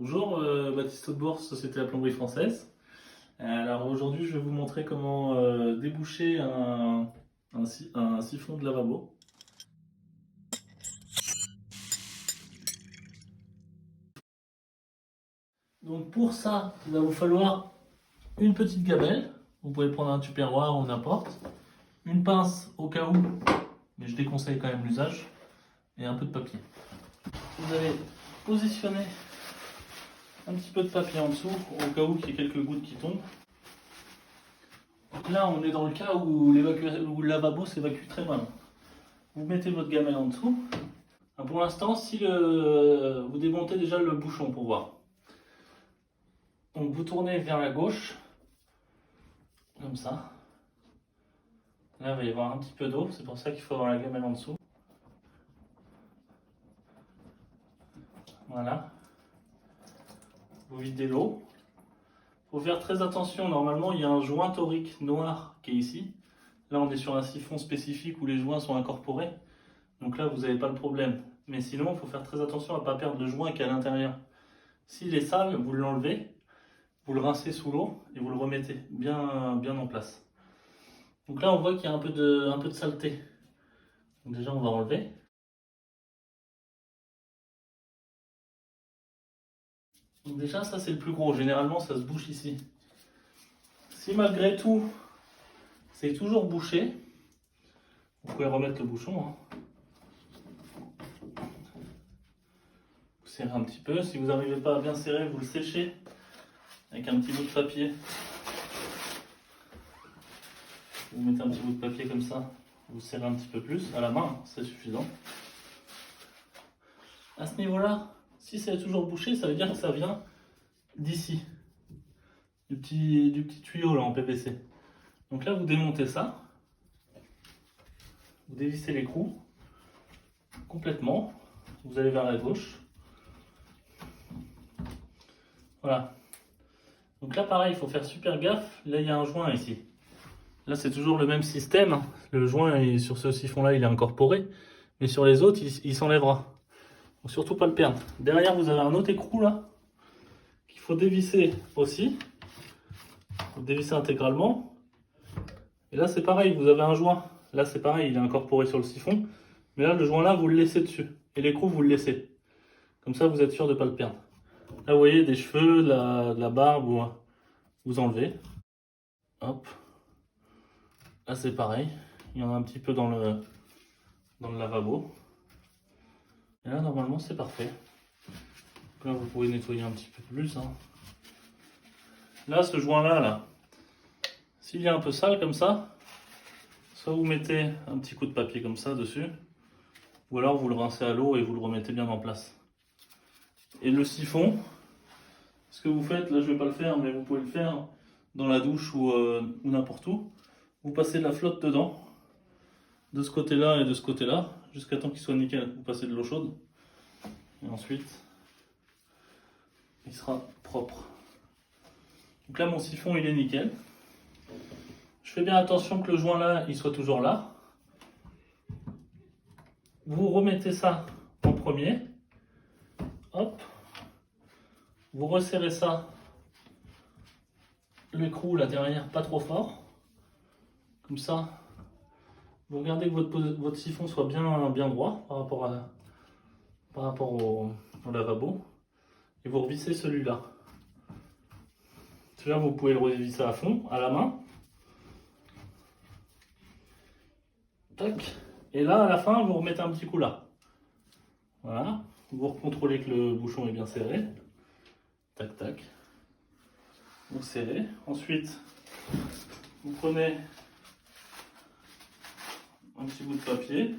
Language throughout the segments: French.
Bonjour, Baptiste Hautebourg, Société La Plomberie Française. Alors aujourd'hui, je vais vous montrer comment déboucher un siphon de lavabo. Donc pour ça, il va vous falloir une petite gamelle. Vous pouvez prendre un tupperware ou n'importe. Une pince au cas où, mais je déconseille quand même l'usage. Et un peu de papier. Vous allez positionner un petit peu de papier en dessous, au cas où il y ait quelques gouttes qui tombent. Donc là, on est dans le cas où le lavabo s'évacue très mal. Vous mettez votre gamelle en dessous. Pour l'instant, vous démontez déjà le bouchon pour voir. Donc vous tournez vers la gauche, comme ça. Là, il va y avoir un petit peu d'eau, c'est pour ça qu'il faut avoir la gamelle en dessous. Voilà. Vous videz l'eau. Il faut faire très attention, normalement il y a un joint torique noir qui est ici. Là on est sur un siphon spécifique où les joints sont incorporés. Donc là vous n'avez pas le problème. Mais sinon il faut faire très attention à ne pas perdre le joint qui est à l'intérieur. S'il est sale, vous l'enlevez, vous le rincez sous l'eau et vous le remettez bien en place. Donc là on voit qu'il y a un peu de saleté. Donc déjà on va enlever. Donc déjà ça c'est le plus gros, généralement ça se bouche ici. Si malgré tout c'est toujours bouché, vous pouvez remettre le bouchon. Vous serrez un petit peu, si vous n'arrivez pas à bien serrer, vous le séchez avec un petit bout de papier. Vous mettez un petit bout de papier comme ça, vous serrez un petit peu plus, à la main, c'est suffisant. À ce niveau-là, si c'est toujours bouché, ça veut dire que ça vient d'ici, du petit tuyau là en PVC. Donc là, vous démontez ça, vous dévissez l'écrou complètement, vous allez vers la gauche. Voilà. Donc là, pareil, il faut faire super gaffe. Là, il y a un joint ici. Là, c'est toujours le même système. Le joint, sur ce siphon-là, il est incorporé. Mais sur les autres, il s'enlèvera. Donc surtout pas le perdre. Derrière, vous avez un autre écrou là, qu'il faut dévisser aussi. Vous dévissez intégralement. Et là, c'est pareil, vous avez un joint. Là, c'est pareil, il est incorporé sur le siphon. Mais là, le joint là, vous le laissez dessus. Et l'écrou, vous le laissez. Comme ça, vous êtes sûr de ne pas le perdre. Là, vous voyez, des cheveux, de la barbe, vous enlevez. Hop. Là, c'est pareil. Il y en a un petit peu dans le lavabo. Et là, normalement, c'est parfait. Donc là, vous pouvez nettoyer un petit peu plus. Là, ce joint-là, s'il est un peu sale comme ça, soit vous mettez un petit coup de papier comme ça dessus, ou alors vous le rincez à l'eau et vous le remettez bien en place. Et le siphon, ce que vous faites, là je vais pas le faire, mais vous pouvez le faire dans la douche ou n'importe où. Vous passez de la flotte dedans, de ce côté-là et de ce côté-là, jusqu'à temps qu'il soit nickel. Vous passez de l'eau chaude, et ensuite, il sera propre. Donc là, mon siphon, il est nickel. Je fais bien attention que le joint là, il soit toujours là. Vous remettez ça en premier. Hop. Vous resserrez ça, l'écrou là derrière, pas trop fort. Comme ça, vous regardez que votre siphon soit bien droit par rapport au lavabo. Et vous revissez celui-là. Celui-là, vous pouvez le revisser à fond, à la main. Tac. Et là, à la fin, vous remettez un petit coup là. Voilà. Vous recontrôlez que le bouchon est bien serré. Tac, tac. Vous serrez. Ensuite, vous prenez un petit bout de papier.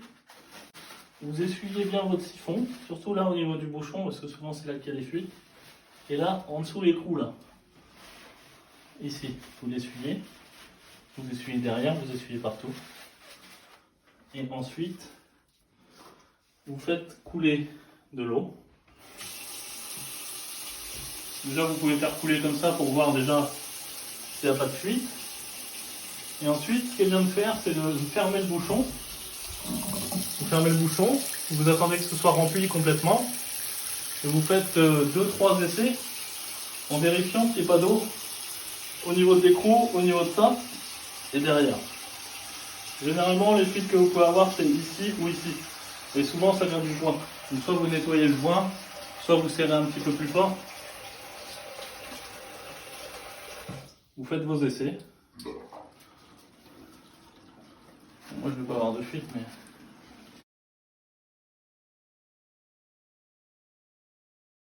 Vous essuyez bien votre siphon, surtout là au niveau du bouchon, parce que souvent c'est là qu'il y a les fuites. Et là, en dessous l'écrou, là. Ici, vous l'essuyez. Vous essuyez derrière, vous essuyez partout. Et ensuite, vous faites couler de l'eau. Déjà, vous pouvez faire couler comme ça pour voir déjà s'il n'y a pas de fuite. Et ensuite, ce qui est bien de faire, c'est de fermer le bouchon. Vous fermez le bouchon, vous attendez que ce soit rempli complètement. Et vous faites 2-3 essais en vérifiant qu'il n'y ait pas d'eau au niveau de l'écrou, au niveau de ça et derrière. Généralement, les fuites que vous pouvez avoir, c'est ici ou ici. Et souvent, ça vient du joint. Donc, soit vous nettoyez le joint, soit vous serrez un petit peu plus fort. Vous faites vos essais. Moi, je ne vais pas avoir de fuite, mais...